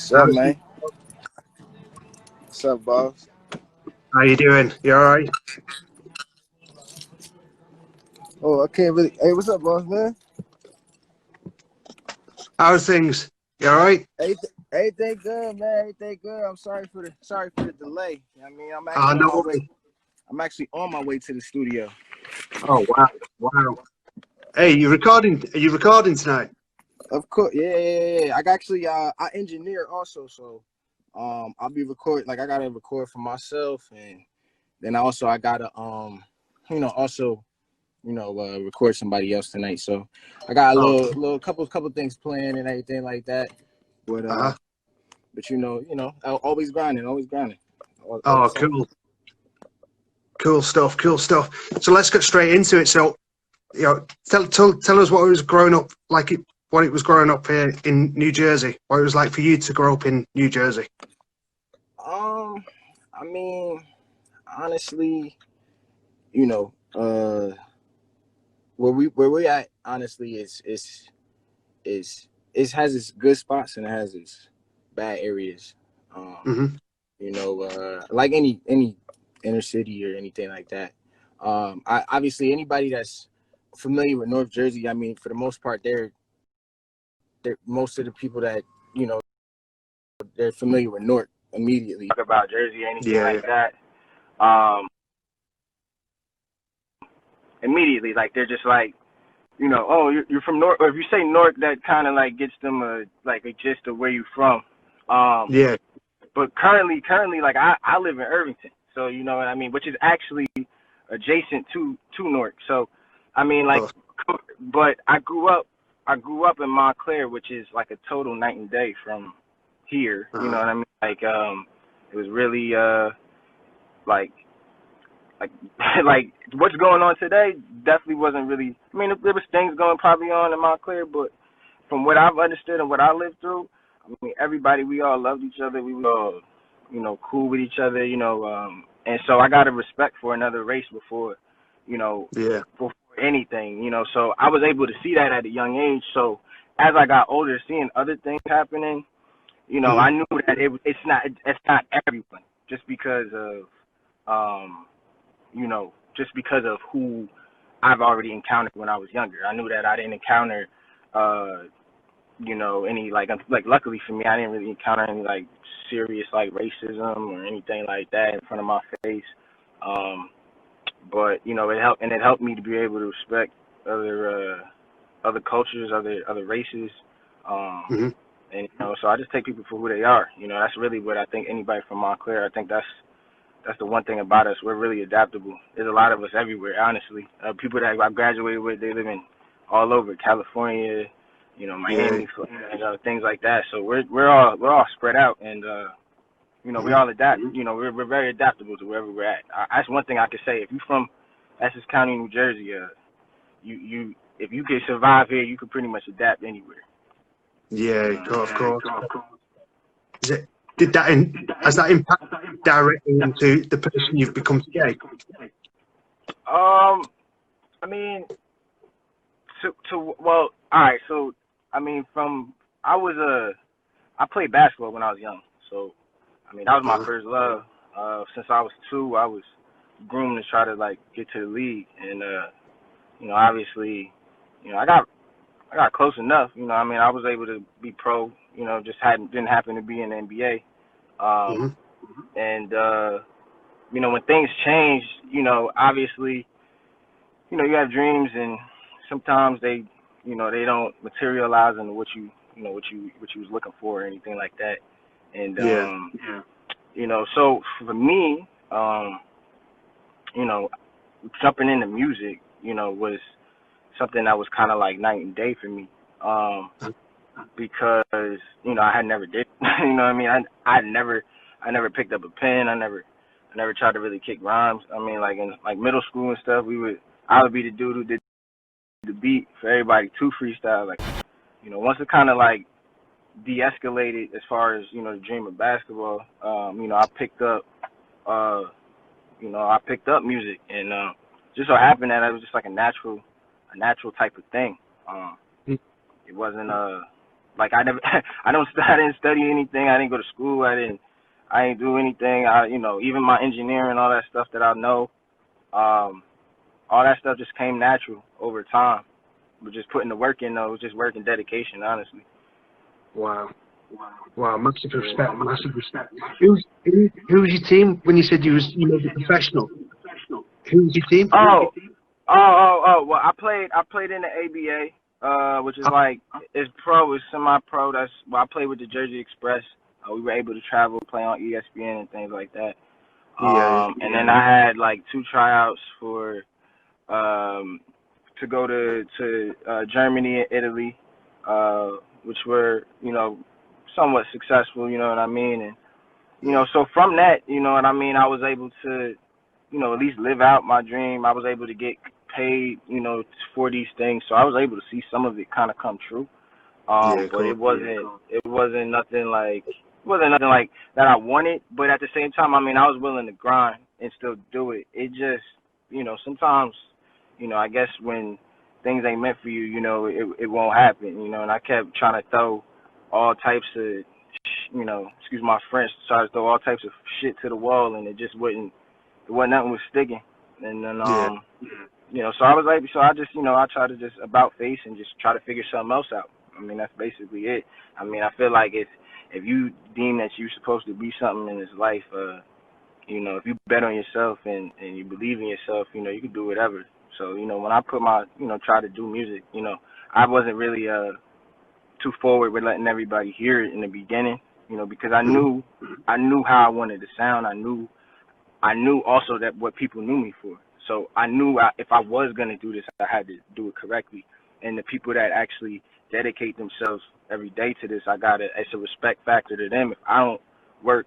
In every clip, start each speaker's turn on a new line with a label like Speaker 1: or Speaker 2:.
Speaker 1: What's up, man? What's up, boss?
Speaker 2: How you doing? You all right?
Speaker 1: Oh, I can't really. Hey, what's up, boss, man?
Speaker 2: How's things? You all right?
Speaker 1: Everything good, man. Everything good. I'm sorry for the delay. You know what I mean,
Speaker 2: No.
Speaker 1: I'm actually on my way to the studio.
Speaker 2: Oh wow. Hey, you recording? Are you recording tonight?
Speaker 1: Of course, yeah. I engineer also, so I'll be recording. Like I gotta record for myself, and then I gotta record somebody else tonight. So I got a little couple things planned and everything like that. But always grinding.
Speaker 2: Oh, cool stuff. So let's get straight into it. So, tell us what it was growing up like. What it was growing up here in New Jersey. What it was like for you to grow up in New Jersey.
Speaker 1: I mean, honestly, where we at, honestly, it has its good spots and it has its bad areas. Like any inner city or anything like that. I obviously anybody that's familiar with North Jersey, I mean, for the most part, they're most of the people that they're familiar with North immediately. Talk about Jersey or anything like that. Immediately, like they're just like, oh, you're from North, or if you say North, that kind of like gets them a gist of where you're from. But currently, like I live in Irvington, so you know what I mean, which is actually adjacent to Newark. So, I mean, like, but I grew up in Montclair, which is like a total night and day from here. You know what I mean? Like, it was really like what's going on today definitely wasn't really. I mean, there was things going probably on in Montclair, but from what I've understood and what I lived through, I mean, everybody, we all loved each other. We were all, cool with each other, and so I got a respect for another race before anything, so I was able to see that at a young age. So as I got older, seeing other things happening, I knew that it's not everyone just because of who I've already encountered when I was younger. I knew that I didn't encounter any luckily for me, I didn't really encounter any like serious like racism or anything like that in front of my face. But it helped me to be able to respect other cultures, other races. And so I just take people for who they are. That's really what I think. Anybody from Montclair, I think that's the one thing about us. We're really adaptable. There's a lot of us everywhere, honestly. People that I graduated with, they live in all over California, Miami, things like that. So we're all spread out, and we all adapt. We're very adaptable to wherever we're at. That's one thing I could say. If you're from Essex County, New Jersey, you if you can survive here, you can pretty much adapt anywhere.
Speaker 2: Yeah, of course. Has that impacted directly into the person you've become today?
Speaker 1: I mean, well, all right. So, I mean, I played basketball when I was young. So, I mean, that was my first love. Since I was 2, I was groomed to try to like get to the league, and obviously, I got close enough. I mean, I was able to be pro. Just didn't happen to be in the NBA. And when things change, obviously, you have dreams, and sometimes they don't materialize into what you was looking for or anything like that. And so for me, jumping into music, was something that was kind of like night and day for me. Because I had never did. You know what I mean? I never picked up a pen. I never tried to really kick rhymes. I mean, like in like middle school and stuff, I would be the dude who did the beat for everybody to freestyle. Like, once it kind of like de-escalated as far as the dream of basketball, I picked up music, and just so happened that it was just like a natural type of thing. It wasn't Like I never, I didn't study anything. I didn't go to school. I didn't do anything. Even my engineering, all that stuff that I know, all that stuff just came natural over time. But just putting the work in, though, it was just work and dedication, honestly.
Speaker 2: Wow. Wow, massive respect, massive respect. Who's your team? When you said you was a professional, who's your team?
Speaker 1: Well, I played in the ABA, which is like it's pro, it's semi-pro. I played with the Jersey Express. We were able to travel, play on ESPN and things like that. And then I had like 2 tryouts for to go to Germany and Italy, which were somewhat successful. You know what I mean? And so from that, you know what I mean, I was able to at least live out my dream. I was able to get paid for these things, so I was able to see some of it kind of come true. But it wasn't nothing like that I wanted. But at the same time, I mean, I was willing to grind and still do it. It just sometimes I guess when things ain't meant for you, it won't happen. And I kept trying to throw all types of excuse my French, try to throw all types of shit to the wall, and it wasn't nothing was sticking. And then so I just I try to just about face and just try to figure something else out. I mean, that's basically it. I mean, I feel like if you deem that you're supposed to be something in this life, if you bet on yourself and you believe in yourself, you can do whatever. So, when I put my, try to do music, I wasn't really too forward with letting everybody hear it in the beginning, because I knew how I wanted to sound. I knew also that what people knew me for. So I knew if I was going to do this, I had to do it correctly. And the people that actually dedicate themselves every day to this, it's a respect factor to them. If I don't work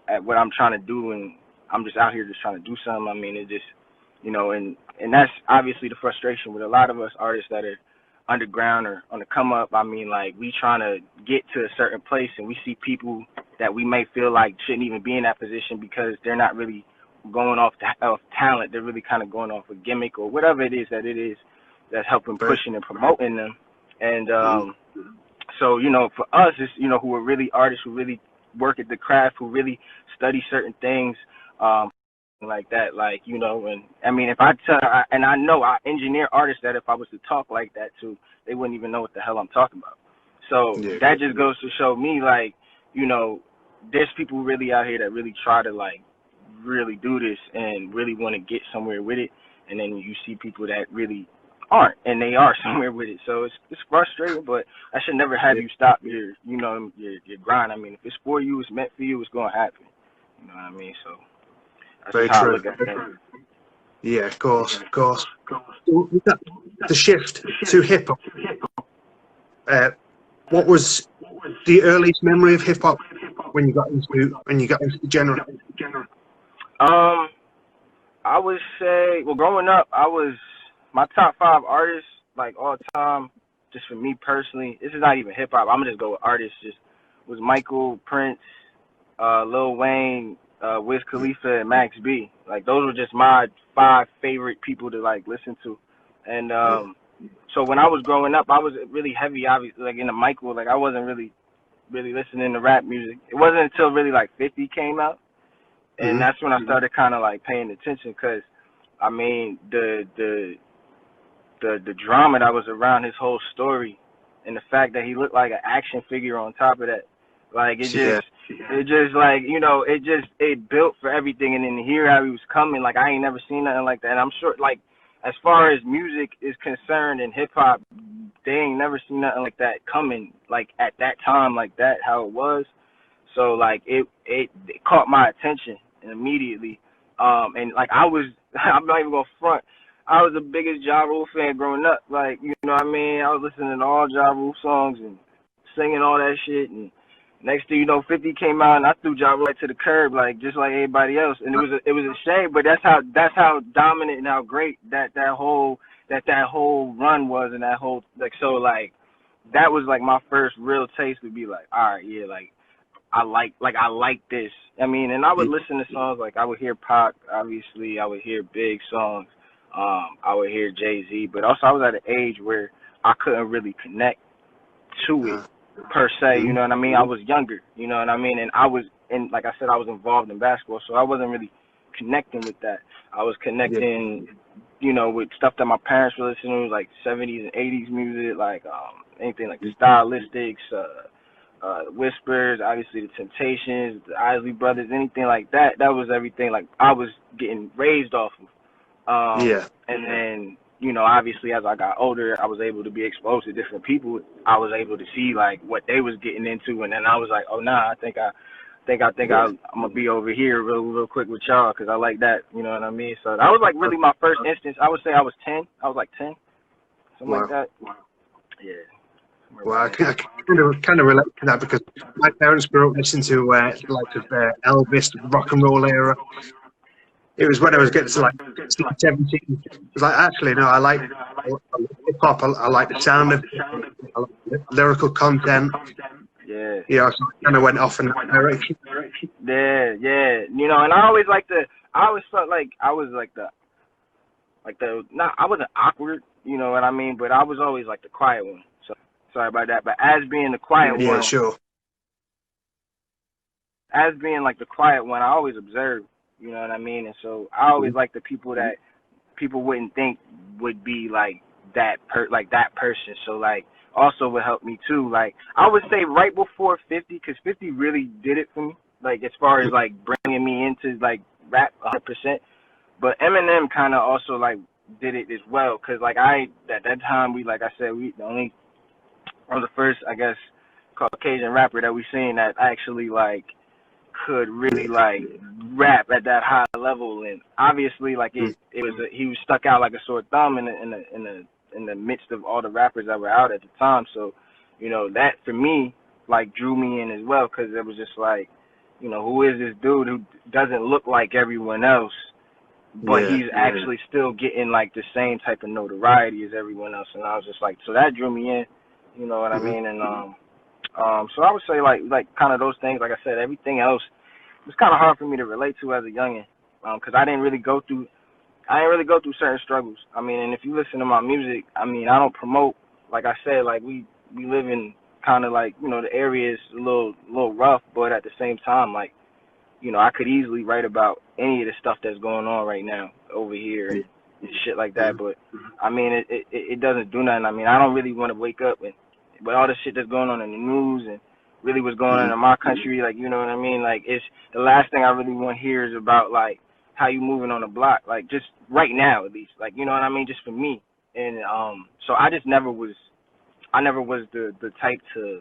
Speaker 1: at what I'm trying to do and I'm just out here just trying to do something, I mean, it just, and that's obviously the frustration with a lot of us artists that are underground or on the come up. I mean, like, we trying to get to a certain place and we see people that we may feel like shouldn't even be in that position because they're not really going off talent. They're really kind of going off a gimmick or whatever it is that's helping pushing and promoting them. And so, for us, it's, who are really artists, who really work at the craft, who really study certain things, like that, like, and I mean, if I know I engineer artists that if I was to talk like that to, they wouldn't even know what the hell I'm talking about. So that just goes to show me, like, there's people really out here that really try to, like, really do this and really want to get somewhere with it. And then you see people that really aren't, and they are somewhere with it. So it's frustrating, but I should never have you stop your grind. I mean, if it's for you, it's meant for you, it's going to happen. You know what I mean? So that's
Speaker 2: very
Speaker 1: how
Speaker 2: true.
Speaker 1: I look at it.
Speaker 2: Yeah, of course. So the shift to hip hop. What was the earliest memory of hip hop when you got into the genre?
Speaker 1: I would say, well, growing up, my top 5 artists, like, all time, just for me personally, this is not even hip hop. I'm gonna just go with artists. Just was Michael, Prince, Lil Wayne, Wiz Khalifa, and Max B. Like, those were just my 5 favorite people to, like, listen to. And so when I was growing up, I was really heavy, obviously, like, in the Michael. Like, I wasn't really listening to rap music. It wasn't until really, like, 50 came out, and that's when I started kind of, like, paying attention, because, I mean, the drama that was around his whole story, and the fact that he looked like an action figure on top of that, like, it just like, it built for everything. And then to hear how he was coming, like, I ain't never seen nothing like that. And I'm sure, like, as far as music is concerned in hip hop, they ain't never seen nothing like that coming, like, at that time, like that, how it was. So, like, it caught my attention immediately. And, like, I'm not even gonna front, I was the biggest Ja Rule fan growing up. Like, you know what I mean? I was listening to all Ja Rule songs and singing all that shit. And next thing you know, 50 came out, and I threw Ja Rule to the curb, like, just like everybody else. And it was a shame, but that's how dominant and how great that whole run was, and that whole, like, so, like, that was, like, my first real taste to be like, all right, yeah, like, I like this. I mean, and I would listen to songs, like, I would hear Pac, obviously, I would hear Big songs. I would hear Jay-Z, but also I was at an age where I couldn't really connect to it per se, you know what I mean? I was younger, you know what I mean? And I was, and like I said, I was involved in basketball, so I wasn't really connecting with that. I was connecting, you know, with stuff that my parents were listening to, like 70s and 80s music, like anything like the Stylistics, the Whispers, obviously the Temptations, the Isley Brothers, anything like that. That was everything like I was getting raised off of. And then, you know, obviously as I got older, I was able to be exposed to different people. I was able to see like what they was getting into, and then I was like, oh nah, I think I'm gonna be over here real quick with y'all because I like that. You know what I mean? So that was like really my first instance. I would say I was 10. I was like 10, something like that. Yeah.
Speaker 2: Well, I kind of relate to that because my parents grew up listening to like Elvis, rock and roll era. It was when I was getting to like 16, 17. It was like, actually, no, I like hip hop. I like the sound of it. I like the lyrical content.
Speaker 1: Yeah.
Speaker 2: Yeah, so I kind of went off in that direction.
Speaker 1: Yeah. You know, and I always felt like I was I wasn't awkward, you know what I mean, but I was always like the quiet one. So sorry about that. But as being the quiet one,
Speaker 2: yeah, sure.
Speaker 1: As being like the quiet one, I always observed, you know what I mean? And so I always like the people that people wouldn't think would be like that person. So like also would help me too. Like I would say right before 50, because 50 really did it for me. Like as far as like bringing me into like rap 100%. But Eminem kind of also like did it as well, because like at that time we the only the first I guess Caucasian rapper that we seen that actually like could really like rap at that high level, and obviously like he was stuck out like a sore thumb in the midst of all the rappers that were out at the time. So you know that for me like drew me in as well, because it was just like, you know, who is this dude who doesn't look like everyone else, but he's actually still getting like the same type of notoriety as everyone else. And I was just like, so that drew me in, you know what I mean? And so I would say like kind of those things. Like I said, everything else was kind of hard for me to relate to as a youngin', because I didn't really go through certain struggles. I mean, and if you listen to my music, I mean, I don't promote. Like I said, like we live in kind of like, you know, the area is a little rough, but at the same time, like, you know, I could easily write about any of the stuff that's going on right now over here and shit like that. But I mean, it doesn't do nothing. I mean, I don't really want to wake up and with all the shit that's going on in the news and really what's going on in my country, like, you know what I mean? Like, it's the last thing I really want to hear is about like how you moving on the block, like just right now at least, like, you know what I mean? Just for me. And so I just never was the type to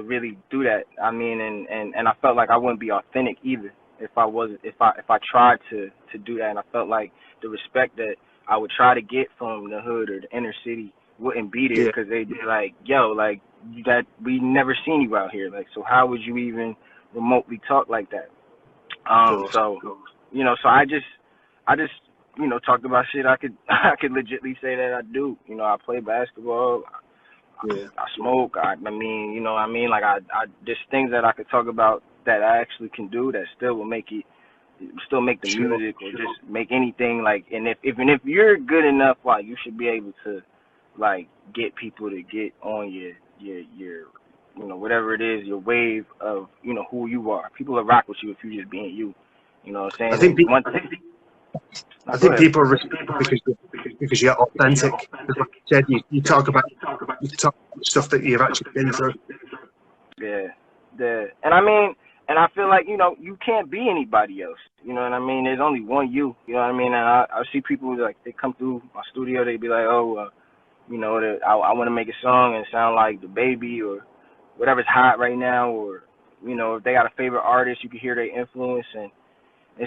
Speaker 1: really do that. I mean, and I felt like I wouldn't be authentic either if I tried to do that. And I felt like the respect that I would try to get from the hood or the inner city wouldn't be there, because they'd be like, yo, like that we never seen you out here, like, so how would you even remotely talk like that? So you know, so I just you know, talked about shit I could legitly say that I do. You know, I play basketball. I smoke. I mean, you know what I mean? Like, I there's things that I could talk about that I actually can do that still will make the music or just make anything, like, and if you're good enough, like, you should be able to, like, get people to get on your you know, whatever it is, your wave of, you know, who you are. People will rock with you if you just being you. You know what I'm saying?
Speaker 2: I think people respect you because you're authentic. Like you said, you talk about stuff that you've actually been through.
Speaker 1: Yeah. And I mean, and I feel like, you know, you can't be anybody else. You know what I mean? There's only one you. You know what I mean? And I see people like, they come through my studio, they be like, oh, you know, I want to make a song and sound like the Baby or whatever's hot right now, or, you know, if they got a favorite artist, you can hear their influence. And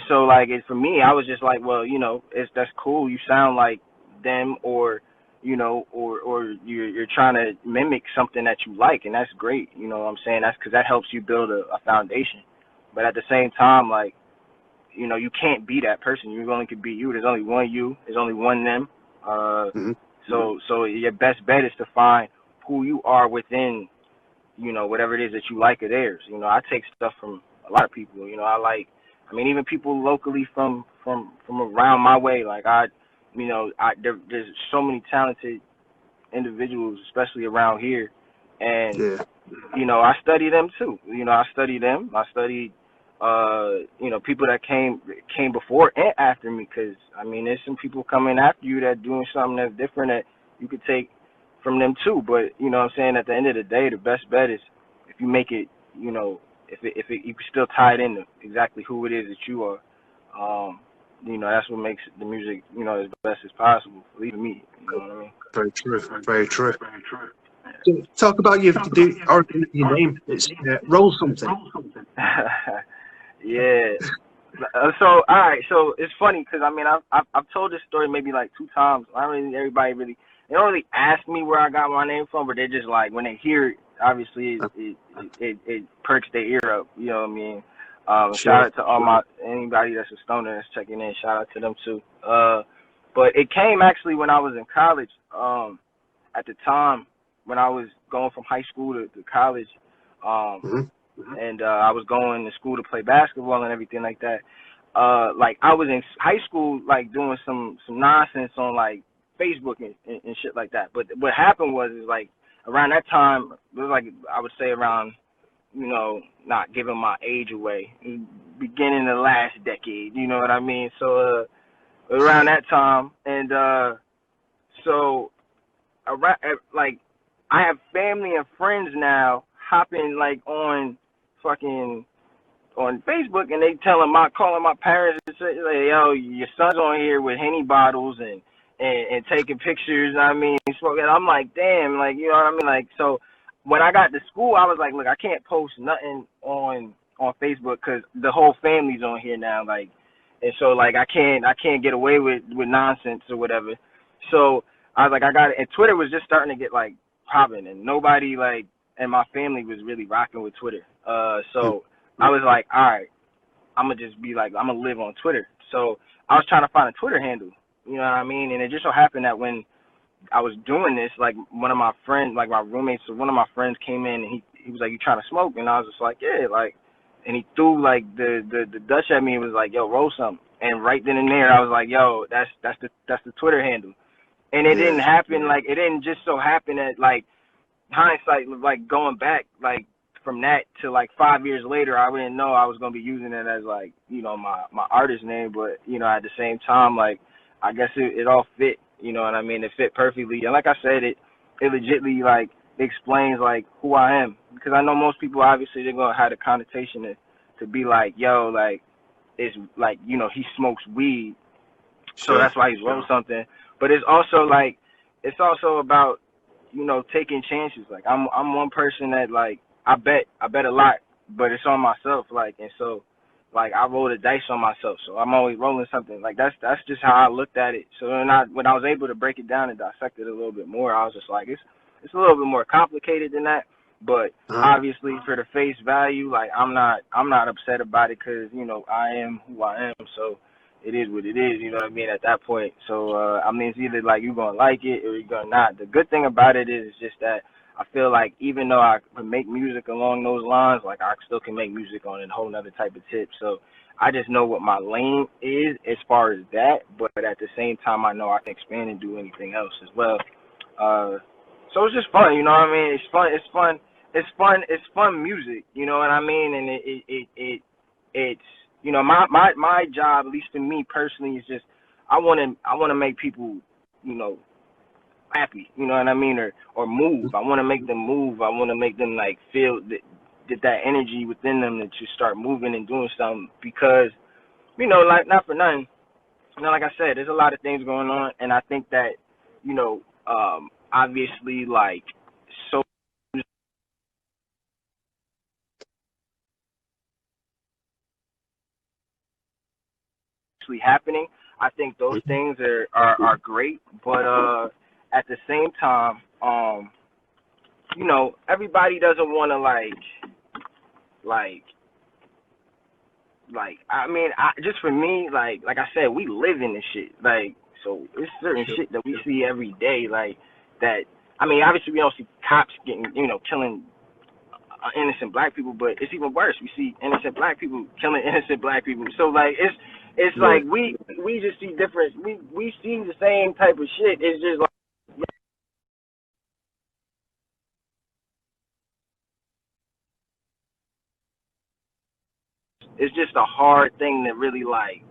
Speaker 1: so, like, for me, I was just like, well, you know, that's cool. You sound like them, or, you know, or you're trying to mimic something that you like, and that's great. You know what I'm saying? That's because that helps you build a foundation. But at the same time, like, you know, you can't be that person. You only can be you. There's only one you. There's only one them. So your best bet is to find who you are within, you know, whatever it is that you like of theirs. You know, I take stuff from a lot of people. You know, I mean, even people locally from around my way. Like, there's so many talented individuals, especially around here, and you know, I study them too. You know, I study them. I studied, you know, people that came before and after me. Cause I mean, there's some people coming after you that doing something that's different that you could take from them too. But you know, what I'm saying at the end of the day, the best bet is if you make it, you know, if it you can still tie it into exactly who it is that you are. You know, that's what makes the music, you know, as best as possible. Believe me, you know what I mean.
Speaker 2: Very true. Very true. So talk about the origin of your name. It's Roll Something.
Speaker 1: Yeah. So all right. So it's funny because I mean I've told this story maybe like 2 times. I don't really everybody really they don't really ask me where I got my name from, but they just like when they hear it, obviously it perks their ear up. You know what I mean? Shout out to all anybody that's a stoner that's checking in. Shout out to them too. But it came actually when I was in college. At the time when I was going from high school to college. And I was going to school to play basketball and everything like that. Like I was in high school, like doing some nonsense on like Facebook and shit like that. But what happened was is like around that time, it was like I would say around, you know, not giving my age away, beginning of the last decade. You know what I mean? So around that time, and so around like I have family and friends now hopping like on fucking on Facebook and they calling my parents and say like, yo, your son's on here with Henny bottles and taking pictures. I mean, smoking. I'm like, damn, like you know what I mean, like so. When I got to school, I was like, look, I can't post nothing on Facebook because the whole family's on here now, like, and so like I can't get away with nonsense or whatever. So I was like, I got it, and Twitter was just starting to get like popping, and nobody like and my family was really rocking with Twitter. So I was like, all right, I'm gonna just be like, I'm gonna live on Twitter. So I was trying to find a Twitter handle, you know what I mean? And it just so happened that when I was doing this, like one of my friends, like my roommates, so one of my friends came in and he was like, you trying to smoke? And I was just like, yeah, like, and he threw like the Dutch at me and was like, yo, roll something. And right then and there, I was like, yo, that's the Twitter handle. And it didn't happen, like, it didn't just so happen that like hindsight, like going back, like from that to like 5 years later, I didn't know I was gonna be using it as like, you know, my artist name, but you know, at the same time, like I guess it all fit, you know what I mean? It fit perfectly, and like I said, it legitly like explains like who I am, because I know most people obviously they're gonna have the connotation to be like, yo, like it's like, you know, he smokes weed, so that's why he's wrote something. But it's also like it's also about, you know, taking chances. Like I'm one person that like I bet a lot, but it's on myself. Like, and so like I roll the dice on myself. So I'm always rolling something. Like that's just how I looked at it. So when I was able to break it down and dissect it a little bit more, I was just like it's a little bit more complicated than that. But obviously for the face value, like I'm not upset about it because, you know, I am who I am. So it is what it is, you know what I mean, at that point. So, I mean, it's either like you're going to like it or you're going to not. The good thing about it is just that I feel like even though I can make music along those lines, like I still can make music on a whole nother type of tip. So I just know what my lane is as far as that, but at the same time, I know I can expand and do anything else as well. So it's just fun, you know what I mean? It's fun music, you know what I mean? And it's, you know, my job, at least for me personally, is just I wanna make people, you know, happy, you know what I mean, or move. I wanna make them move. I wanna make them like feel that energy within them to just start moving and doing something, because, you know, like not for nothing, you know, like I said, there's a lot of things going on, and I think that, you know, obviously like so happening. I think those things are great, but at the same time, you know, everybody doesn't want to like I mean, just for me, like I said, we live in this shit, like, so it's certain shit that we see every day, like that. I mean, obviously we don't see cops getting, you know, killing innocent black people, but it's even worse. We see innocent black people killing innocent black people. So like it's like we just see different. We see the same type of shit. It's just like it's just a hard thing to really like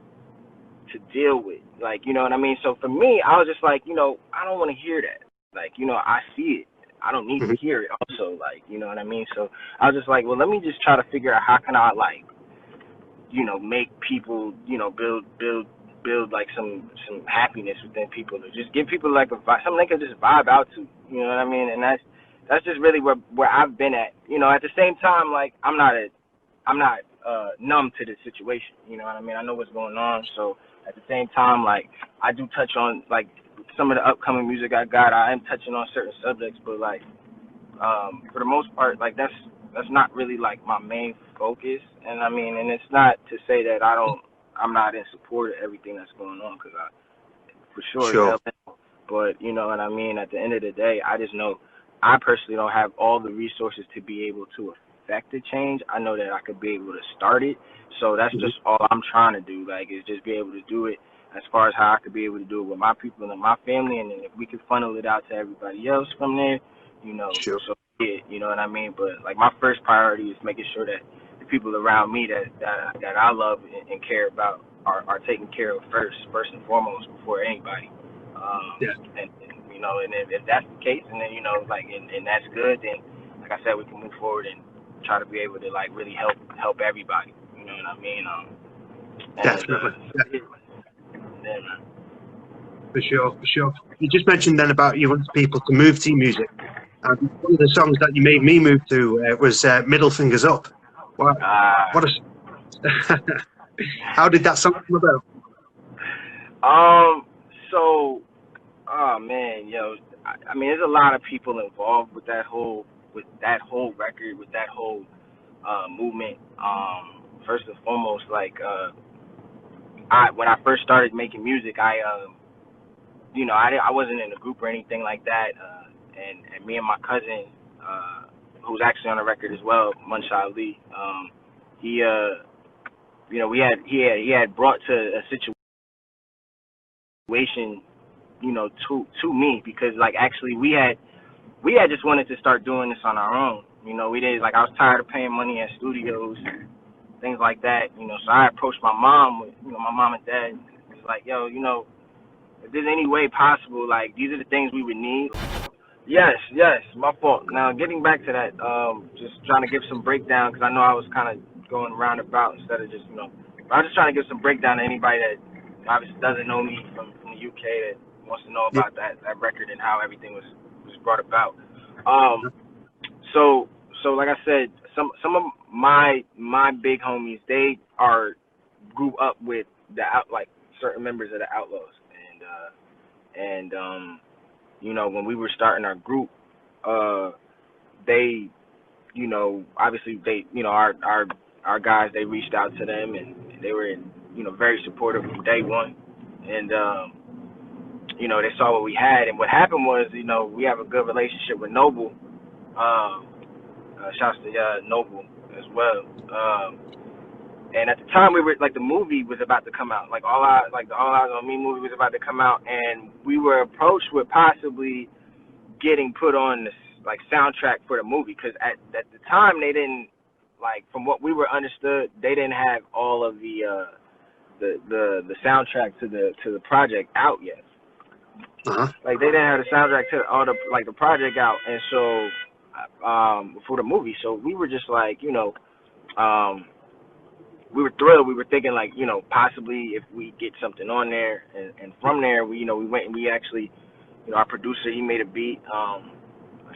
Speaker 1: to deal with. Like, you know what I mean? So for me, I was just like, you know, I don't want to hear that. Like, you know, I see it. I don't need to
Speaker 2: Mm-hmm.
Speaker 1: hear it also, like, you know what I mean? So I was just like, well, let me just try to figure out how can I like, you know, make people, you know, build like some happiness within people, to just give people like a something they can just vibe out to, you know what I mean? And that's just really where I've been at. You know, at the same time, like I'm not numb to the situation, you know what I mean? I know what's going on, so at the same time, like I do touch on like some of the upcoming music I got. I am touching on certain subjects, but like for the most part, like that's not really like my main focus. And I mean, and it's not to say that I'm not in support of everything that's going on, because I for sure
Speaker 2: Sure.
Speaker 1: is helping. But you know what I mean, at the end of the day, I just know I personally don't have all the resources to be able to affect the change. I know that I could be able to start it. So that's
Speaker 2: Mm-hmm.
Speaker 1: just all I'm trying to do, like, is just be able to do it as far as how I could be able to do it with my people and my family, and then if we could funnel it out to everybody else from there, you know,
Speaker 2: Sure.
Speaker 1: so yeah, you know what I mean? But like my first priority is making sure that the people around me that I love and care about are taken care of first and foremost before anybody.
Speaker 2: Yeah.
Speaker 1: And you know, and if that's the case, and then you know, like, and that's good, then like I said, we can move forward and try to be able to like really help everybody. You know what I mean? And
Speaker 2: Definitely.
Speaker 1: yeah, man.
Speaker 2: For sure, for sure. You just mentioned then about you want people to move to your music. One of the songs that you made me move to was Middle Fingers Up. What, what a, how did that song come about?
Speaker 1: So, oh man, yo, I mean, there's a lot of people involved with that whole record, with that whole movement. First and foremost, like when I first started making music, you know, I wasn't in a group or anything like that, and me and my cousin, who's actually on the record as well, Munch Ali, he you know, he had brought to a situation, you know, to me, because like actually we had just wanted to start doing this on our own. You know, we did, like, I was tired of paying money at studios, things like that. You know, so I approached my mom, you know, my mom and dad. It was like, yo, you know, if there's any way possible, like, these are the things we would need. Yes, my fault. Now, getting back to that, just trying to give some breakdown, because I know I was kind of going roundabout instead of just, you know, I was just trying to give some breakdown to anybody that obviously doesn't know me from the UK, that wants to know
Speaker 2: Yeah.
Speaker 1: about that record and how everything was brought about. Um, so like I said, some of my big homies, they grew up with like certain members of the Outlaws, and you know, when we were starting our group, they, you know, obviously they, you know, our guys, they reached out to them, and they were, you know, very supportive from day one, and you know, they saw what we had, and what happened was, you know, we have a good relationship with Noble. Shouts to Noble as well. And at the time, we were like, the movie was about to come out, like the All Eyes on Me movie was about to come out, and we were approached with possibly getting put on this like soundtrack for the movie, because at the time they didn't, like, from what we were understood, they didn't have all of the soundtrack to the project out yet.
Speaker 2: Uh-huh.
Speaker 1: Like, they didn't have the soundtrack to all the project out, and so for the movie, so we were just like, you know, we were thrilled. We were thinking, like, you know, possibly if we get something on there, and from there, we, you know, we went and we actually, you know, our producer, he made a beat.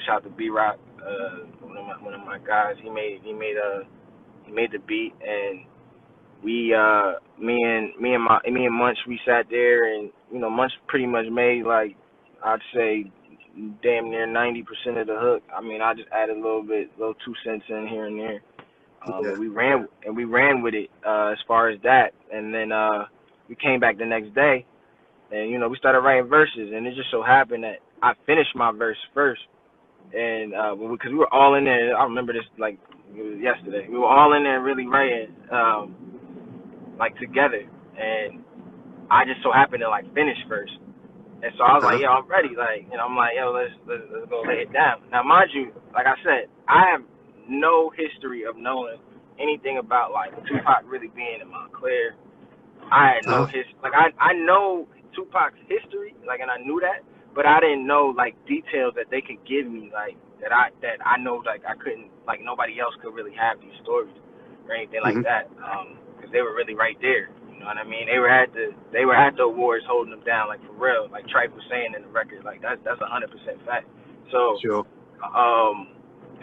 Speaker 1: Shout out to B Rock, one of my guys. He made the beat, and we me and Munch, we sat there, and you know, Munch pretty much made, like, I'd say damn near 90% of the hook. I mean, I just added a little 2 cents in here and there.
Speaker 2: Yeah.
Speaker 1: But we ran with it as far as that, and then we came back the next day, and you know, we started writing verses, and it just so happened that I finished my verse first, and because we were all in there. I remember this like it was yesterday. We were all in there really writing, like, together, and I just so happened to like finish first, and so I was like,
Speaker 2: Uh-huh.
Speaker 1: yo, I'm ready, like, and I'm like, yo, let's go lay it down. Now, mind you, like I said, I have no history of knowing anything about like Tupac really being in Montclair. I had no like I know Tupac's history, like, and I knew that, but I didn't know like details that they could give me, like that I know, like I couldn't, like nobody else could really have these stories or anything like that, because they were really right there. You know what I mean? They were at the awards holding them down, like for real. Like Tripe was saying in the record, like that's 100% fact. So,
Speaker 2: Sure.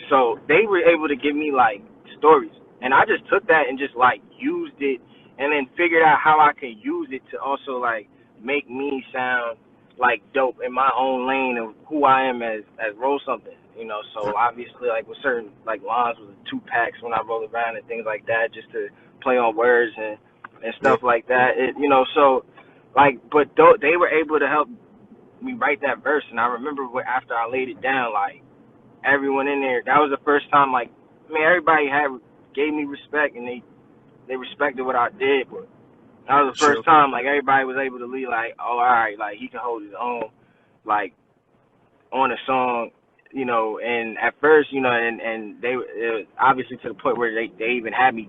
Speaker 1: So they were able to give me like stories, and I just took that and just like used it, and then figured out how I could use it to also like make me sound like dope in my own lane of who I am as Roll Something, you know. So obviously, like with certain like lines with the 2-packs when I roll around and things like that, just to play on words and stuff like that. You know, so like, but they were able to help me write that verse, and I remember after I laid it down, like everyone in there, that was the first time, like, I mean, everybody gave me respect, and they respected what I did, but that was the first time, like, everybody was able to leave, like, oh, all right, like, he can hold his own, like, on a song, you know. And at first, you know, and they obviously to the point where they even had me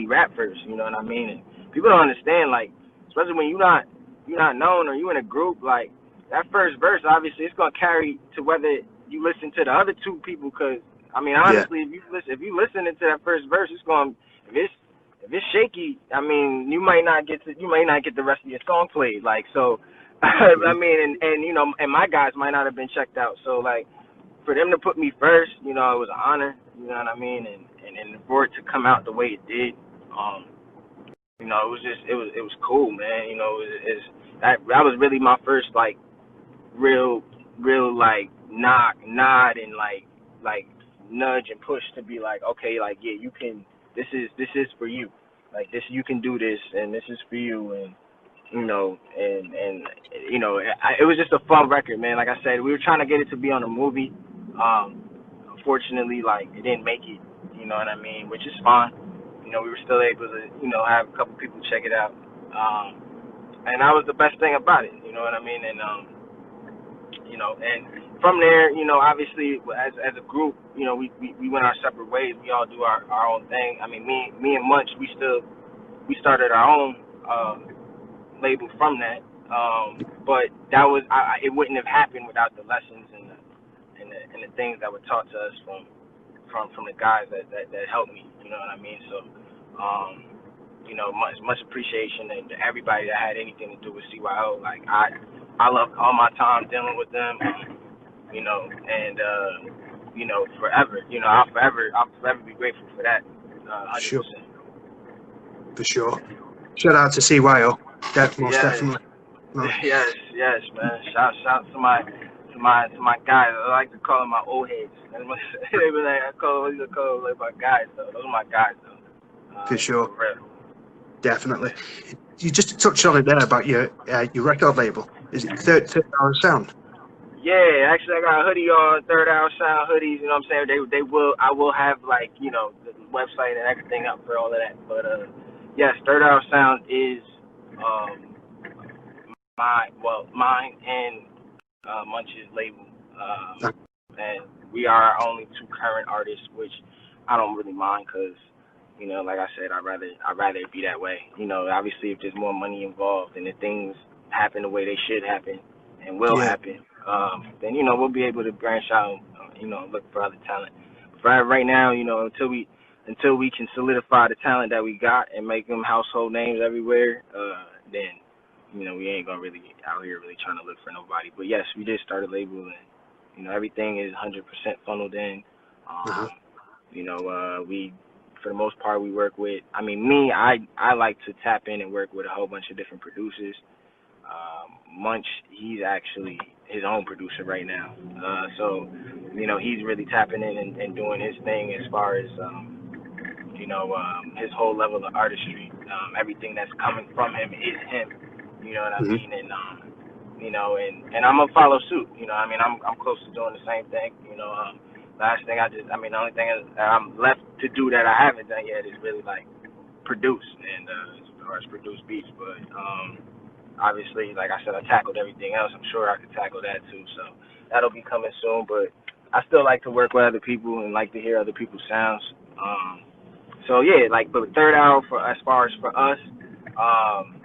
Speaker 1: rap first, you know what I mean? And people don't understand, like, especially when you're not known or you in a group, like, that first verse, obviously, it's gonna carry to whether you listen to the other two people, because I mean, honestly, if you listen to that first verse, it's gonna, if it's shaky, I mean, you might not get the rest of your song played. Like, so, I mean, and you know, and my guys might not have been checked out. So, like, for them to put me first, you know, it was an honor. You know what I mean? And for it to come out the way it did, you know, it was cool, man. You know, that was really my first like real like nod and like nudge and push to be like, okay, like, yeah, you can, this is for you, like, this, you can do this, and this is for you. And you know, and you know, it was just a fun record, man. Like I said, we were trying to get it to be on a movie. Unfortunately, like, it didn't make it, you know what I mean, which is fine. You know, we were still able to, you know, have a couple people check it out, and that was the best thing about it, you know what I mean. And you know, and from there, you know, obviously as a group, you know, we went our separate ways. We all do our own thing. I mean, me and Munch, we started our own label from that. But that was, it wouldn't have happened without the lessons and the things that were taught to us from the guys that helped me. You know what I mean? So, you know, much appreciation to everybody that had anything to do with CYO. Like, I love all my time dealing with them, you know, and you know, forever. You know, I'll forever be grateful for that. 100%.
Speaker 2: Sure. For sure. Shout out to CYO. Most definitely.
Speaker 1: Yes, man. Shout to my guys. I like to call them my old heads. They be like, I call them like my guys though. Those are my guys though.
Speaker 2: For sure. Definitely. You just touched on it there about your record label. Is it Third Hour Sound?
Speaker 1: Yeah, actually, I got a hoodie on, Third Hour Sound hoodies. You know what I'm saying? I will have, like, you know, the website and everything up for all of that. But yes, Third Hour Sound is mine and Munch's label, and we are our only two current artists, which I don't really mind, because, you know, like I said, I'd rather it be that way. You know, obviously, if there's more money involved and if things happen the way they should happen and will happen, then, you know, we'll be able to branch out, you know, look for other talent. But right now, you know, until we can solidify the talent that we got and make them household names everywhere, then, you know, we ain't gonna really be out here really trying to look for nobody. But yes, we did start a label, and, you know, everything is 100% funneled in. You know, we, for the most part, we work with, I mean, me, I like to tap in and work with a whole bunch of different producers. Munch, he's actually his own producer right now. So, you know, he's really tapping in and doing his thing as far as, you know, his whole level of artistry. Everything that's coming from him is him. You know what I mean? And, you know, and I'm gonna follow suit. You know, I mean, I'm close to doing the same thing. You know, the only thing that I'm left to do that I haven't done yet is really, like, produce, and as far as produce beats. But obviously, like I said, I tackled everything else. I'm sure I could tackle that too. So that'll be coming soon. But I still like to work with other people and like to hear other people's sounds. So yeah, like, but third hour for as far as for us, um,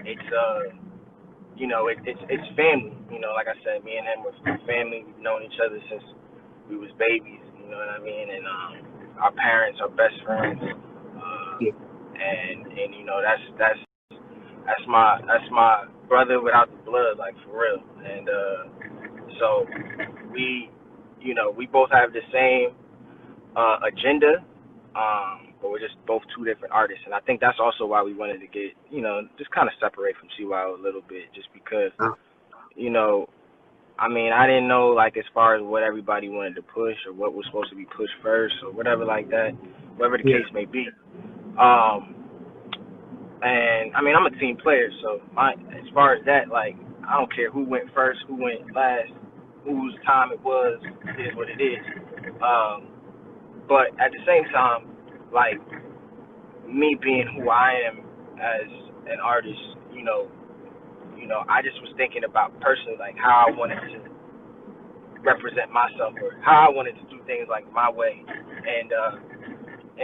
Speaker 1: it's you know, it's family. You know, like I said, me and him was family. We've known each other since we was babies. You know what I mean? And our parents are best friends.
Speaker 2: Yeah.
Speaker 1: And you know, that's my brother without the blood, like for real. And so we, you know, we both have the same agenda, but we're just both two different artists. And I think that's also why we wanted to get, you know, just kind of separate from CYO a little bit, just because,
Speaker 2: Oh.
Speaker 1: you know, I mean, I didn't know, like, as far as what everybody wanted to push or what was supposed to be pushed first or whatever like that, whatever the case may be. And I mean, I'm a team player, so as far as that, like, I don't care who went first, who went last, whose time it was. It is what it is. But at the same time, like, me being who I am as an artist, I just was thinking about personally, like, how I wanted to represent myself or how I wanted to do things like my way, and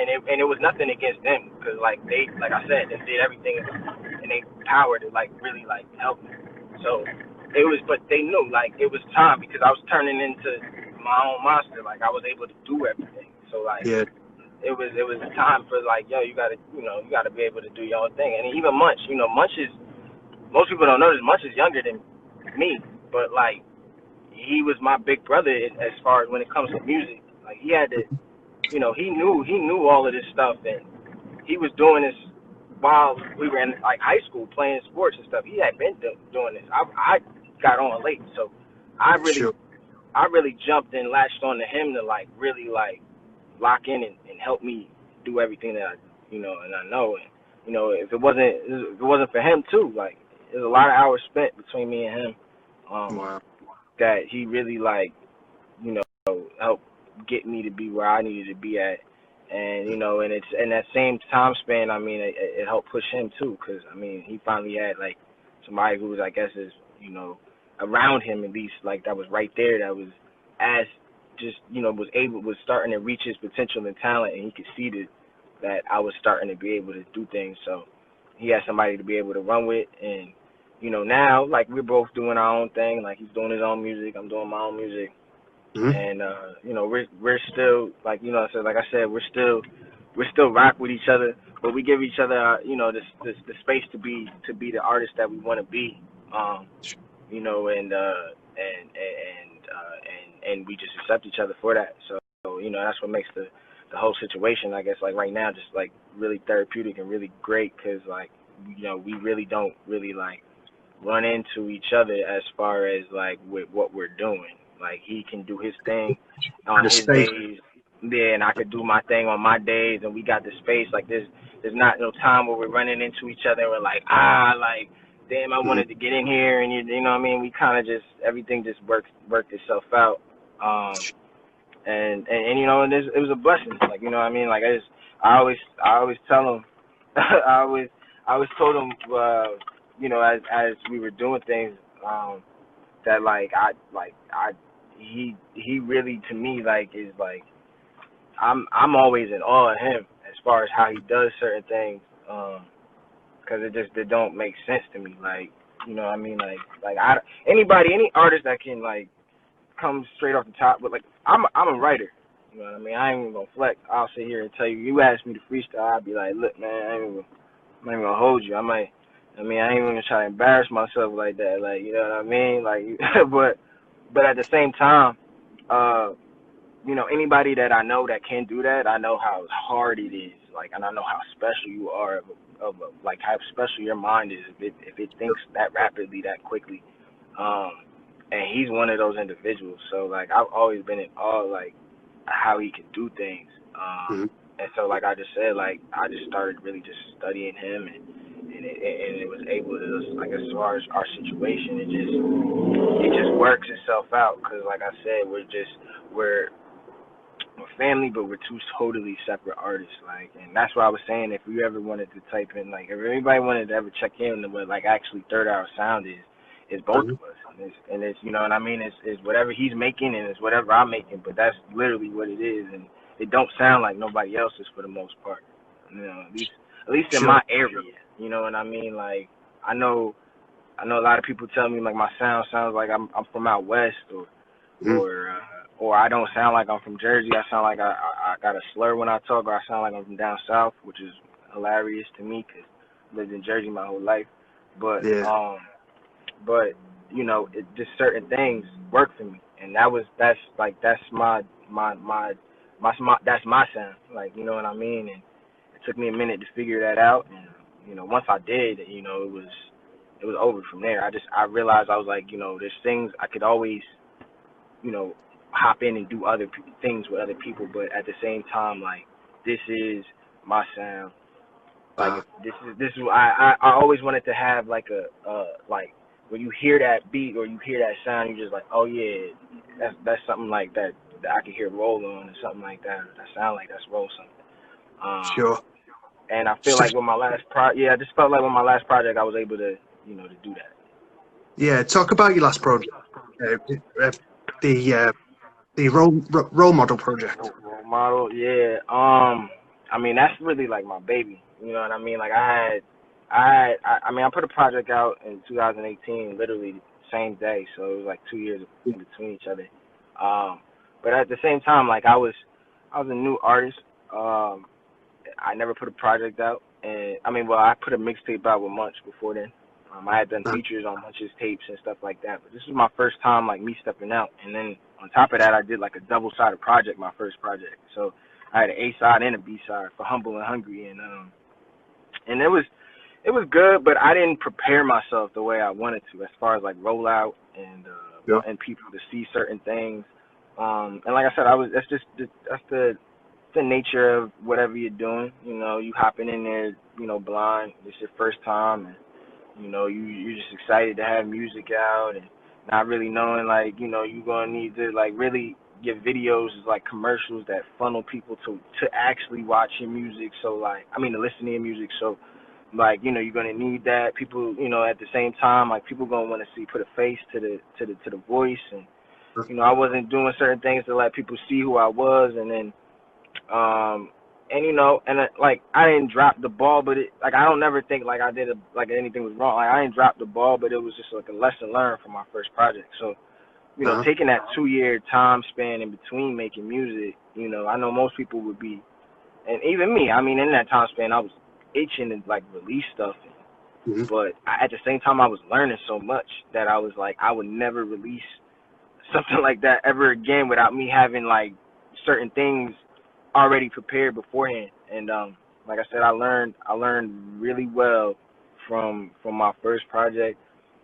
Speaker 1: it was nothing against them, because like I said, they did everything in their power to like really like help me. So it was, but they knew like it was time, because I was turning into my own monster. Like, I was able to do everything. So like,
Speaker 2: Yeah.
Speaker 1: it was time for like, yo, you gotta be able to do your own thing. And even Munch, Munch is, most people don't know this, Munch is younger than me, but like, he was my big brother as far as when it comes to music. Like, he had to, he knew all of this stuff, and he was doing this while we were in like high school playing sports and stuff. He had been doing this. I got on late, so I really jumped and latched on to him to like really like lock in and help me do everything that and I know. And if it wasn't for him too, like, there's a lot of hours spent between me and him.
Speaker 2: Wow.
Speaker 1: That he really like, helped get me to be where I needed to be at. And and it's in that same time span, I mean, it helped push him too, because I mean, he finally had like somebody who was, I guess, is around him at least, like, that was right there, that was as just was starting to reach his potential and talent, and he could see that I was starting to be able to do things. So he had somebody to be able to run with. And now, like, we're both doing our own thing. Like, he's doing his own music, I'm doing my own music.
Speaker 2: Mm-hmm.
Speaker 1: And we're still, like, like I said, we're still rock with each other, but we give each other the space to be the artist that we want to be. And we just accept each other for that. So that's what makes the whole situation, I guess, like right now, just like really therapeutic and really great, because like we really don't really like run into each other as far as like with what we're doing. Like, he can do his thing on his days, yeah, and I could do my thing on my days, and we got the space. Like, there's not no time where we're running into each other and we're like, like, damn, I wanted to get in here, and you know what I mean? We kind of just, everything just worked itself out. And it was a blessing. Like, you know what I mean? Like, I always tell him, I always told him, as we were doing things, that he really, to me, like, is like, I'm always in awe of him as far as how he does certain things, because it don't make sense to me. Like, you know what I mean? Like any artist that can like come straight off the top, but like, I'm a writer. You know what I mean? I ain't even gonna flex. I'll sit here and tell you. You ask me to freestyle, I'll be like, look, man, I'm not even gonna hold you. I ain't even gonna try to embarrass myself like that. Like, you know what I mean? Like, but at the same time, anybody that I know that can do that, I know how hard it is. Like, and I know how special you are, like how special your mind is if it thinks that rapidly, that quickly. And he's one of those individuals. So like, I've always been in awe, like, how he can do things. And so, like I just said, like, I just started really just studying him, and it was able to just, like, as far as our situation, it just works itself out, because like I said, we're family, but we're two totally separate artists. Like, and that's why I was saying, if you ever wanted to type in, like, if anybody wanted to ever check in to what like actually Third Hour Sound is both of us. And it's you know what I mean, it's whatever he's making, and it's whatever I'm making, but that's literally what it is. And it don't sound like nobody else's for the most part. You know, at least in
Speaker 2: Sure.
Speaker 1: my area. You know what I mean? Like I know a lot of people tell me like my sound sounds like I'm from out west or I don't sound like I'm from Jersey. I sound like I got a slur when I talk, or I sound like I'm from down south, which is hilarious to me because I lived in Jersey my whole life. But
Speaker 2: Yeah.
Speaker 1: but you know, it just certain things work for me, and that's that's my sound. Like you know what I mean? And it took me a minute to figure that out, and you know, once I did, you know, it was over from there. I realized I was like, you know, there's things I could always, you know, hop in and do other things with other people, but at the same time, like this is my sound. Like this is I always wanted to have like a like when you hear that beat or you hear that sound, you're just like, oh yeah, that's something like that I can hear roll on or something like that. That sound like that's roll something.
Speaker 2: Sure.
Speaker 1: And I feel like with my last I just felt like with my last project I was able to, you know, to do that.
Speaker 2: Yeah. Talk about your last project, the role model project.
Speaker 1: Role model, yeah. I mean that's really like my baby. You know what I mean? Like I mean I put a project out in 2018, literally the same day, so it was like 2 years in between each other. But at the same time, like I was a new artist. I never put a project out, and I mean, well, I put a mixtape out with Munch before then. I had done features on Munch's tapes and stuff like that, but this was my first time like me stepping out. And then on top of that, I did like a double-sided project, my first project. So I had an A side and a B side for Humble and Hungry, and it was good, but I didn't prepare myself the way I wanted to as far as like rollout and wanting people to see certain things. And like I said, that's the nature of whatever you're doing. You know, you hopping in there, you know, blind. It's your first time, and you know, you're just excited to have music out and not really knowing like, you know, you're gonna need to like really give videos like commercials that funnel people to actually watch your music. So like, I mean, to listen to your music. So like, you know, you're gonna need that. People, you know, at the same time, like people gonna want to put a face to the voice, and you know, I wasn't doing certain things to let people see who I was, and then and you know, and like I didn't drop the ball, but it like I don't never think like I did like anything was wrong. Like I didn't drop the ball, but it was just like a lesson learned from my first project. So you know, taking that 2 year time span in between making music, you know, I know most people would be, and even me. I mean, in that time span, I was itching to like release stuff, but at the same time, I was learning so much that I was like, I would never release something like that ever again without me having like certain things already prepared beforehand. And like I said, I learned really well from my first project.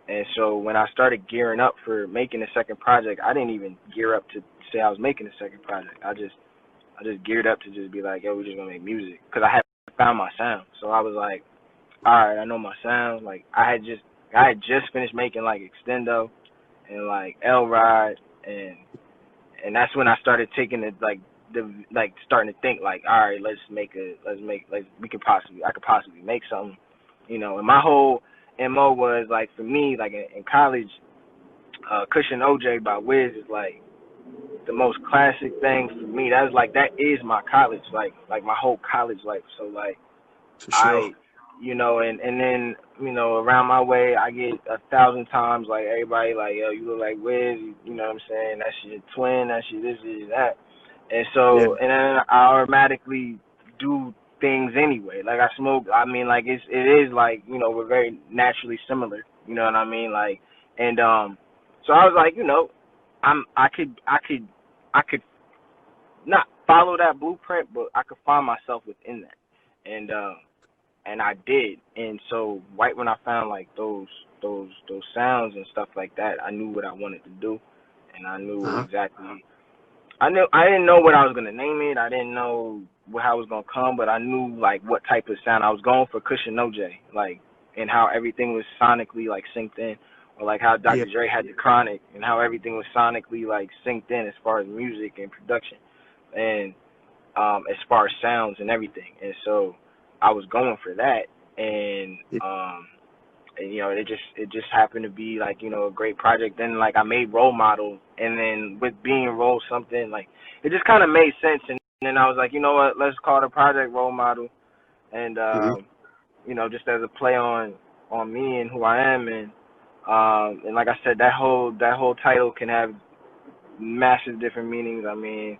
Speaker 1: And so when I started gearing up for making the second project, I didn't even gear up to say I was making the second project. I just geared up to just be like, yo, we're just gonna make music because I had found my sound. So I was like, all right, I know my sound. Like I had just finished making like Extendo and like L Ride, and that's when I started taking it like starting to think like, all right, I could possibly make something, you know. And my whole MO was like, for me, like in college, Cushion OJ by Wiz is like the most classic thing for me. That is my college, like my whole college life. So like
Speaker 2: For sure.
Speaker 1: you know, and then, you know, around my way, I get 1,000 times like everybody like, yo, you look like Wiz, you know what I'm saying? That's your twin, that's your this, that. And so, and then I automatically do things anyway. Like I smoke, I mean, like it is like, you know, we're very naturally similar, you know what I mean? Like, and so I was like, you know, I could not follow that blueprint, but I could find myself within that. And I did. And so right when I found like those sounds and stuff like that, I knew what I wanted to do, and I knew exactly. I didn't know what I was gonna name it. I didn't know how it was gonna come, but I knew like what type of sound I was going for. Cushion OJ, like, and how everything was sonically like synced in, or like how Dr. Dre had the Chronic, and how everything was sonically like synced in as far as music and production, and as far as sounds and everything. And so I was going for that, and you know, it just happened to be like, you know, a great project. Then like I made Role Model, and then with being Role Something, like it just kind of made sense. And then I was like, you know what, let's call the project Role Model, and you know, just as a play on me and who I am, and like I said, that whole title can have massive different meanings. I mean,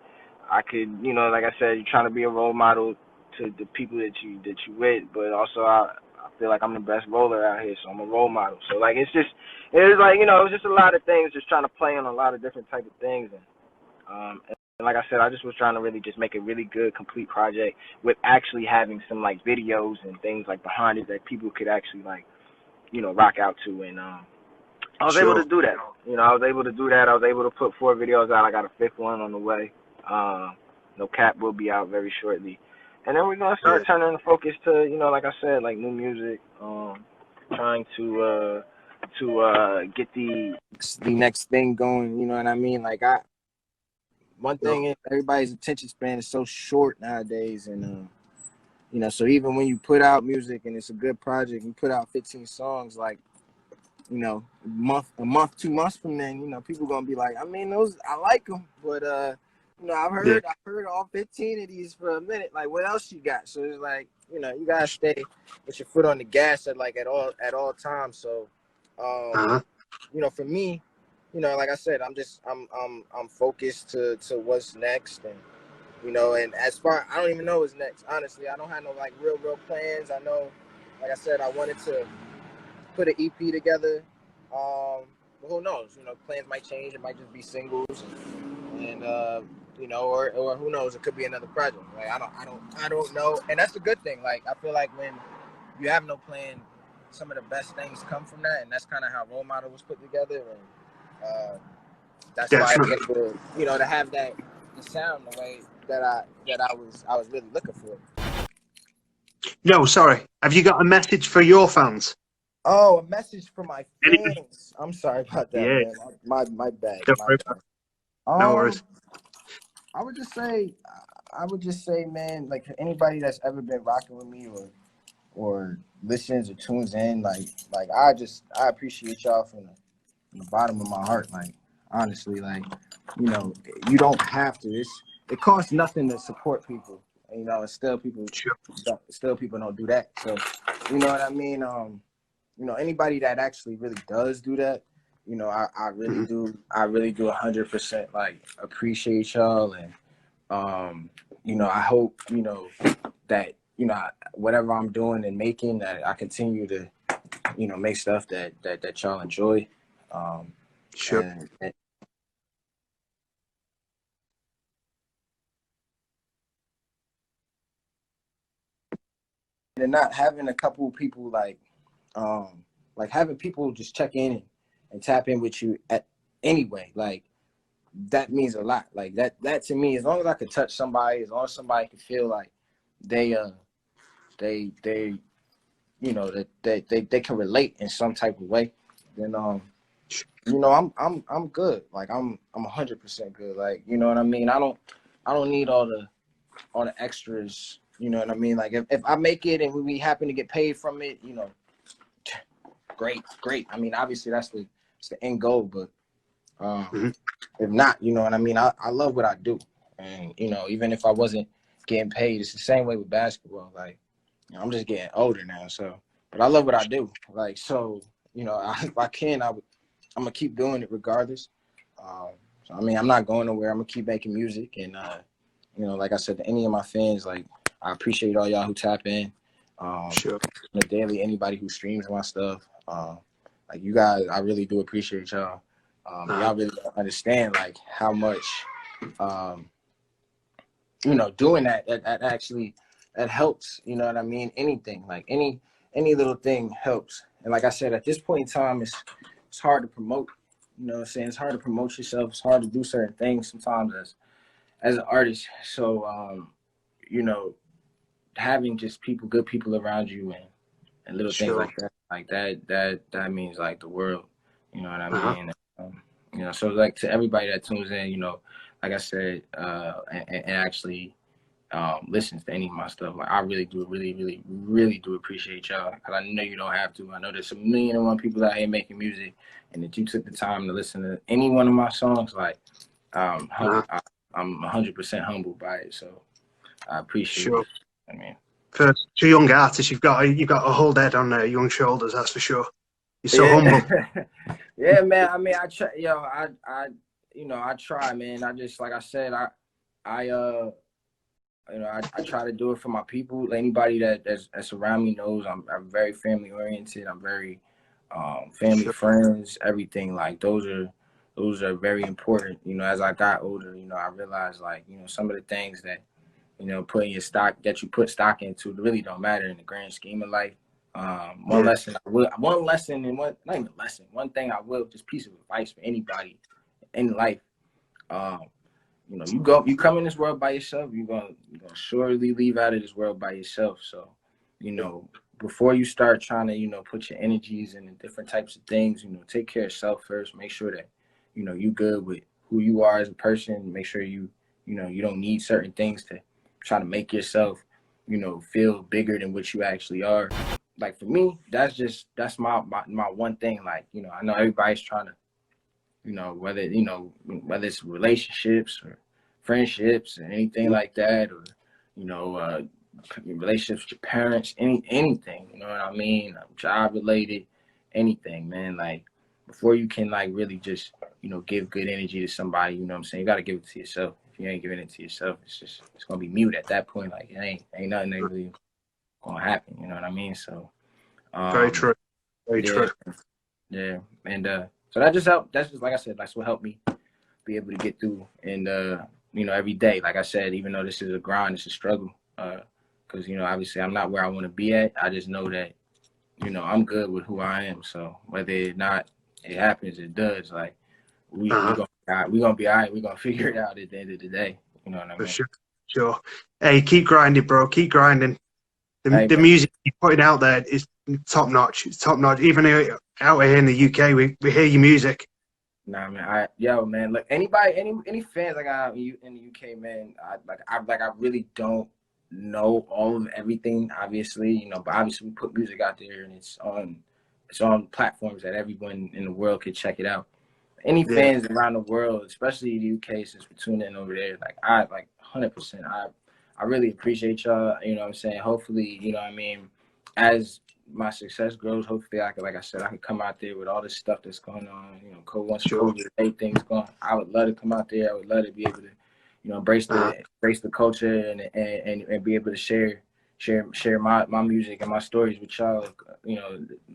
Speaker 1: I could, you know, like I said, you're trying to be a role model to the people that you with, but also I feel like I'm the best roller out here, so I'm a role model. So like it was like, you know, it was just a lot of things, just trying to play on a lot of different type of things, and like I said, I just was trying to really just make a really good, complete project with actually having some like videos and things like behind it that people could actually like, you know, rock out to, and I was able to do that. You know, I was able to do that. I was able to put 4 videos out. I got a 5th one on the way. No Cap will be out very shortly. And then we're gonna start turning the focus to, you know, like I said, like new music. Trying to get the next thing going. You know what I mean? Like one thing is everybody's attention span is so short nowadays, and you know, so even when you put out music and it's a good project, you put out 15 songs, like, you know, a month, 2 months from then, you know, people gonna be like, I mean, those, I like them, but you know, I've heard all 15 of these for a minute. Like, what else you got? So it's like, you know, you gotta stay with your foot on the gas at all times. So, you know, for me, you know, like I said, I'm focused to what's next, and you know, and as far, I don't even know what's next. Honestly, I don't have no like real plans. I know, like I said, I wanted to put an EP together. But who knows? You know, plans might change. It might just be singles, and you know, or who knows? It could be another project. Like I don't know. And that's a good thing. Like I feel like when you have no plan, some of the best things come from that, and that's kind of how Role Model was put together. And that's why I was able, you know, to have the sound the way that I was really looking for.
Speaker 2: No, sorry. Have you got a message for your fans?
Speaker 1: Oh, a message for my fans. I'm sorry about that, man. My bad.
Speaker 2: No worries.
Speaker 1: I would just say, man, like for anybody that's ever been rocking with me or listens or tunes in, like I appreciate y'all from the bottom of my heart. Like honestly, like, you know, you don't have to. It costs nothing to support people. You know, and still people don't do that. So, you know what I mean? You know, anybody that actually really does do that, you know, I really do 100% like appreciate y'all, and you know, I hope, you know, that, you know, whatever I'm doing and making, that I continue to, you know, make stuff that y'all enjoy. And not having a couple of people like having people just check in and tap in with you at anyway, like that means a lot. Like that to me, as long as I could touch somebody, as long as somebody could feel like they you know, that they can relate in some type of way, then you know, I'm good. Like I'm 100% good. Like, you know what I mean? I don't need all the extras. You know what I mean? Like if I make it and we happen to get paid from it, you know, great. I mean, obviously that's the end goal, but if not, you know what I mean? I love what I do, and you know, even if I wasn't getting paid, it's the same way with basketball. Like, you know, I'm just getting older now, so but I love what I do. Like, so, you know, if I can, I'm gonna keep doing it regardless. So I mean, I'm not going nowhere. I'm gonna keep making music, and you know, like I said, to any of my fans, like I appreciate all y'all who tap in. On the daily, anybody who streams my stuff. Like you guys, I really do appreciate y'all. Y'all really don't understand like how much, you know, doing that actually that helps. You know what I mean? Anything, like any little thing helps. And like I said, at this point in time, it's hard to promote. You know what I'm saying? It's hard to promote yourself. It's hard to do certain things sometimes as an artist. So, you know, having just good people around you and little things like that means like the world. You know what I mean? You know, so like to everybody that tunes in, you know, like I said, and actually listens to any of my stuff, like I really do appreciate y'all, because I know you don't have to. I know there's 1,000,001 people out here making music, and that you took the time to listen to any one of my songs, like I I'm 100% humbled by it. So I appreciate
Speaker 2: Sure.
Speaker 1: it. I mean,
Speaker 2: For two young artists, you've got a whole head on young shoulders. That's for sure. You're so
Speaker 1: yeah.
Speaker 2: humble.
Speaker 1: Yeah, man. I mean, I try, I try, man. I just, like I said, I try to do it for my people. Anybody that's around me knows I'm very family oriented. I'm very family,
Speaker 2: Sure.
Speaker 1: friends, everything. Like those are very important. You know, as I got older, I realized like, some of the things that, putting your stock that you put stock into really don't matter in the grand scheme of life. One lesson I will, one lesson and one not even a lesson, one thing I will, just piece of advice for anybody in life. You come in this world by yourself, you're gonna surely leave out of this world by yourself. So, before you start trying to, put your energies in different types of things, take care of yourself first. Make sure that, you good with who you are as a person. Make sure you don't need certain things to try to make yourself, feel bigger than what you actually are. Like for me, that's my one thing. Like, I know everybody's trying to, whether it's relationships or friendships and anything like that, or, relationships with your parents, anything, you know what I mean? Job related, anything, man. Like before you can like really just, give good energy to somebody, you know what I'm saying? You got to give it to yourself. If you ain't giving it to yourself, it's going to be mute at that point. Like it ain't nothing that really going to happen. You know what I mean? So,
Speaker 2: Very true. Very true.
Speaker 1: Yeah. And, so that just helped. That's just, like I said, that's what helped me be able to get through. And, every day, like I said, even though this is a grind, it's a struggle. Because, obviously I'm not where I want to be at. I just know that, I'm good with who I am. So whether or not it happens, it does. Like we gonna be all right. We're gonna figure it out at the end of the day. You know what I mean?
Speaker 2: For sure. Sure. Hey, keep grinding, bro. Keep grinding. The
Speaker 1: Hey,
Speaker 2: music you're putting out there is top notch. It's top notch. Even out here in the UK, we hear your music.
Speaker 1: Nah, man. Man. Look, any fans I got in the UK, man. I really don't know all of everything. Obviously, but obviously we put music out there, and it's on platforms that everyone in the world could check it out. Any fans around the world, especially the UK, since we're tuning in over there, like I 100%. I really appreciate y'all. You know what I'm saying? Hopefully, you know what I mean, as my success grows, hopefully I can, like I said, I can come out there with all this stuff that's going on, once COVID, things going. I would love to come out there. I would love to be able to, embrace the culture and be able to share my music and my stories with y'all,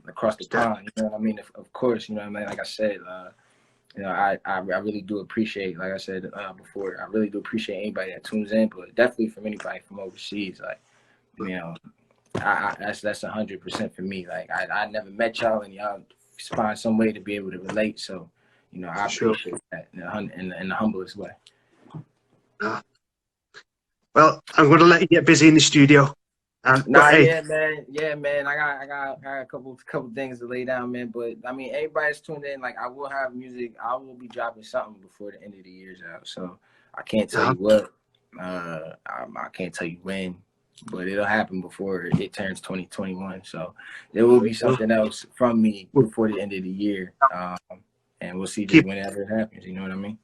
Speaker 1: across the pond. You know what I mean? Of course, you know what I mean? Like I said, I really do appreciate, like I said before, I really do appreciate anybody that tunes in, but definitely from anybody from overseas, like, that's 100% for me. Like I never met y'all, and y'all find some way to be able to relate. So, I appreciate that in the humblest way.
Speaker 2: Well, I'm going to let you get busy in the studio.
Speaker 1: Yeah, man. I got a couple things to lay down, man. But I mean, everybody's tuned in. Like I will have music. I will be dropping something before the end of the year's out. So I can't tell you what. I can't tell you when, but it'll happen before it turns 2021. So there will be something else from me before the end of the year. And we'll see just whenever it happens. You know what I mean?